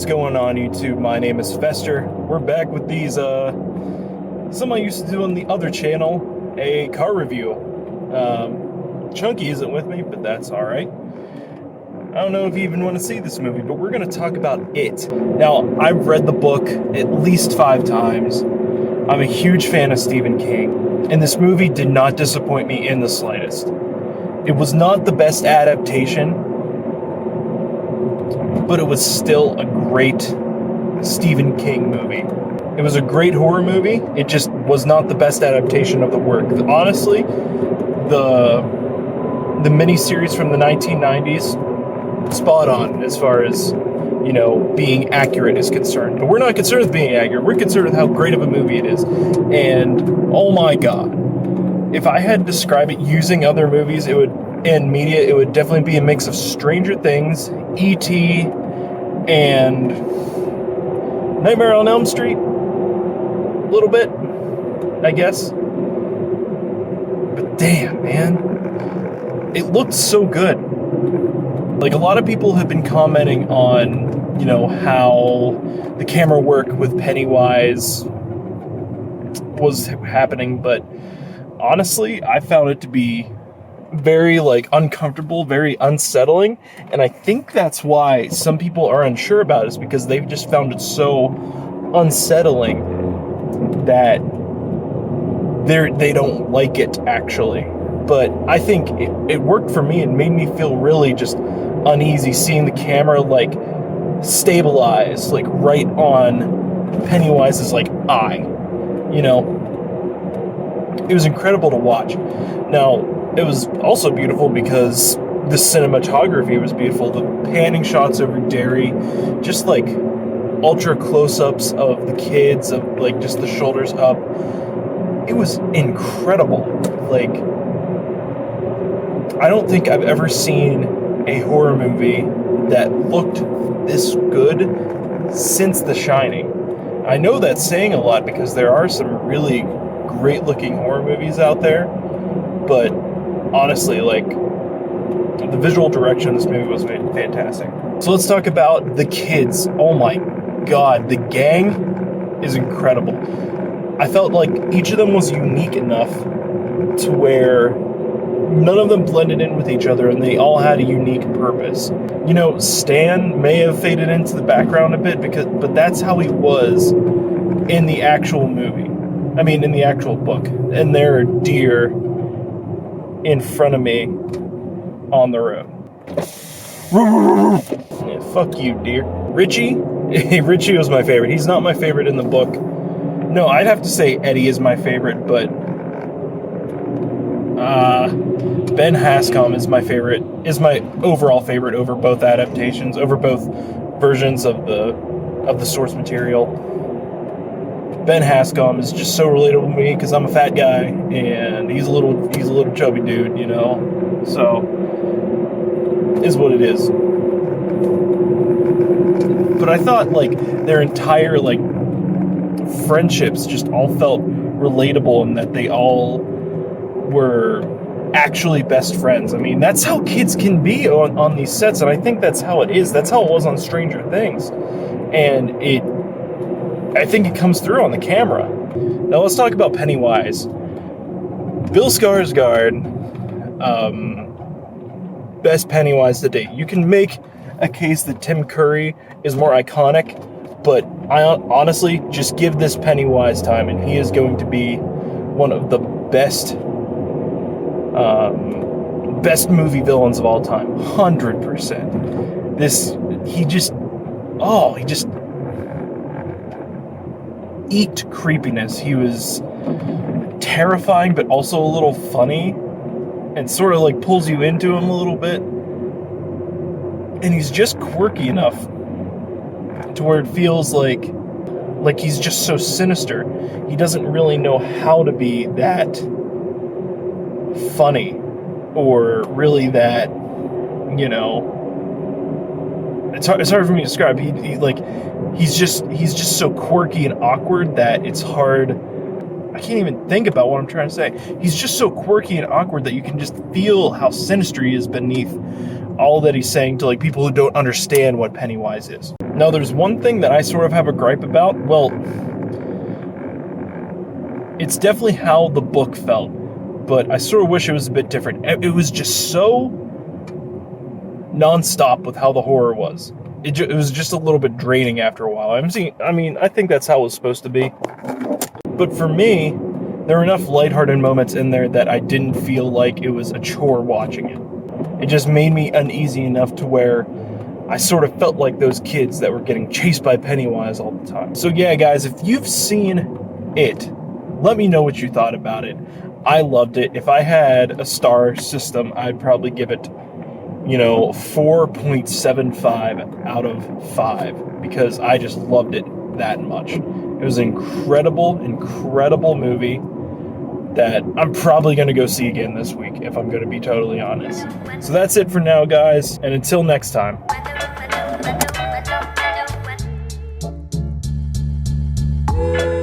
What's going on, YouTube? My name is Fester. We're back with these, some I used to do on the other channel, a car review. Chunky isn't with me, but that's alright. I don't know if you even want to see this movie, but we're going to talk about it. Now, I've read the book at least 5 times. I'm a huge fan of Stephen King, and this movie did not disappoint me in the slightest. It was not the best adaptation, but it was still a great Stephen King movie. It was a great horror movie. It just was not the best adaptation of the work. Honestly, the miniseries from the 1990s, spot on as far as, you know, being accurate is concerned. But we're not concerned with being accurate. We're concerned with how great of a movie it is. And oh my god, if I had to describe it using other movies, and media, it would definitely be a mix of Stranger Things, E.T., and Nightmare on Elm Street. A little bit, I guess. But damn, man. It looked so good. Like, a lot of people have been commenting on, you know, how the camera work with Pennywise was happening, but honestly, I found it to be very, like, uncomfortable, very unsettling, and I think that's why some people are unsure about it, is because they've just found it so unsettling that they don't like it, actually. But I think it worked for me. It made me feel really just uneasy seeing the camera, like, stabilize, like, right on Pennywise's, like, eye, you know? It was incredible to watch. Now, it was also beautiful because the cinematography was beautiful. The panning shots over Derry, just like ultra close-ups of the kids, of like just the shoulders up. It was incredible. Like, I don't think I've ever seen a horror movie that looked this good since The Shining. I know that's saying a lot because there are some really great-looking horror movies out there, but honestly, like, the visual direction of this movie was fantastic. So let's talk about the kids. Oh my god, the gang is incredible. I felt like each of them was unique enough to where none of them blended in with each other, and they all had a unique purpose. You know, Stan may have faded into the background a bit, but that's how he was in the actual movie. I mean, in the actual book. And there are deer in front of me on the road. Yeah, fuck you, dear. Richie? Richie was my favorite. He's not my favorite in the book. No, I'd have to say Eddie is my favorite, but Ben Haskam is my favorite, is my overall favorite over both adaptations, over both versions of the source material. Ben Haskam is just so relatable to me because I'm a fat guy and he's a little chubby dude, you know. So is what it is. But I thought, like, their entire, like, friendships just all felt relatable, and that they all were actually best friends. I mean, that's how kids can be on these sets, and I think that's how it is. That's how it was on Stranger Things, and I think it comes through on the camera. Now let's talk about Pennywise. Bill Skarsgård, best Pennywise to date. You can make a case that Tim Curry is more iconic, but I honestly just give this Pennywise time, and he is going to be one of the best movie villains of all time. 100%. He just eked creepiness. He was terrifying, but also a little funny, and sort of like pulls you into him a little bit. And he's just quirky enough to where it feels like he's just so sinister. He doesn't really know how to be that funny, or really that, you know, it's hard for me to describe. He's just so quirky and awkward that it's hard. I can't even think about what I'm trying to say. He's just so quirky and awkward that you can just feel how sinister he is beneath all that he's saying to, like, people who don't understand what Pennywise is. Now, there's one thing that I sort of have a gripe about. Well, it's definitely how the book felt, but I sort of wish it was a bit different. It was just so non-stop with how the horror was. It was just a little bit draining after a while. I think that's how it was supposed to be. But for me, there were enough lighthearted moments in there that I didn't feel like it was a chore watching it. It just made me uneasy enough to where I sort of felt like those kids that were getting chased by Pennywise all the time. So yeah, guys, if you've seen it, let me know what you thought about it. I loved it. If I had a star system, I'd probably give it, 4.75 out of 5, because I just loved it that much. It was an incredible, incredible movie that I'm probably going to go see again this week, if I'm going to be totally honest. So that's it for now, guys, and until next time. We'll be right back.